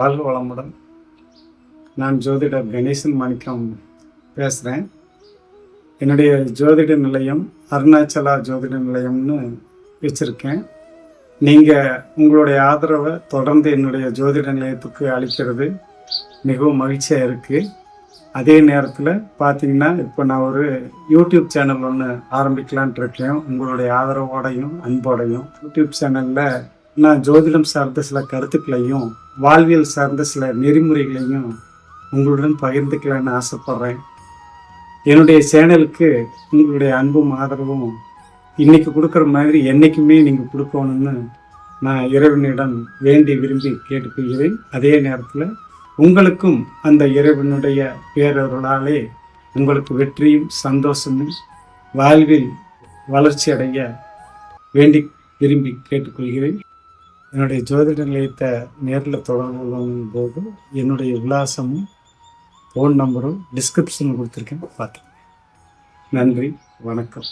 வாழ்க வளமுடன். நான் ஜோதிடர் கணேசன் மாணிக்கம் பேசுகிறேன். என்னுடைய ஜோதிட நிலையம் அருணாச்சலா ஜோதிட நிலையம்னு வச்சுருக்கேன். நீங்கள் உங்களுடைய ஆதரவை தொடர்ந்து என்னுடைய ஜோதிட நிலையத்துக்கு அளிக்கிறது மிகவும் மகிழ்ச்சியாக இருக்குது. அதே நேரத்தில் பார்த்தீங்கன்னா இப்போ நான் ஒரு யூடியூப் சேனல் ஒன்று ஆரம்பிக்கலான்ட்டு இருக்கேன். உங்களுடைய ஆதரவோடையும் அன்போடையும் யூடியூப் சேனலில் நான் ஜோதிடம் சார்ந்த சில கருத்துக்களையும் வாழ்வியல் சார்ந்த சில நெறிமுறைகளையும் உங்களுடன் பகிர்ந்துக்கலான்னு ஆசைப்பட்றேன். என்னுடைய சேனலுக்கு உங்களுடைய அன்பும் ஆதரவும் இன்றைக்கி கொடுக்குற மாதிரி என்றைக்குமே நீங்கள் கொடுக்கணும்னு நான் இறைவனிடம் வேண்டி விரும்பி கேட்டுக்கொள்கிறேன். அதே நேரத்தில் உங்களுக்கும் அந்த இறைவனுடைய பேரருளாலே உங்களுக்கு வெற்றியும் சந்தோஷமும் வாழ்வில் வளர்ச்சி அடைய வேண்டி விரும்பி கேட்டுக்கொள்கிறேன். என்னுடைய ஜோதிட நிலையத்தை நேரில் தொடர்பு கொள்ளும் போது என்னுடைய விலாசமும் ஃபோன் நம்பரும் டிஸ்கிரிப்ஷனில் கொடுத்துருக்கேன். பார்த்து நன்றி, வணக்கம்.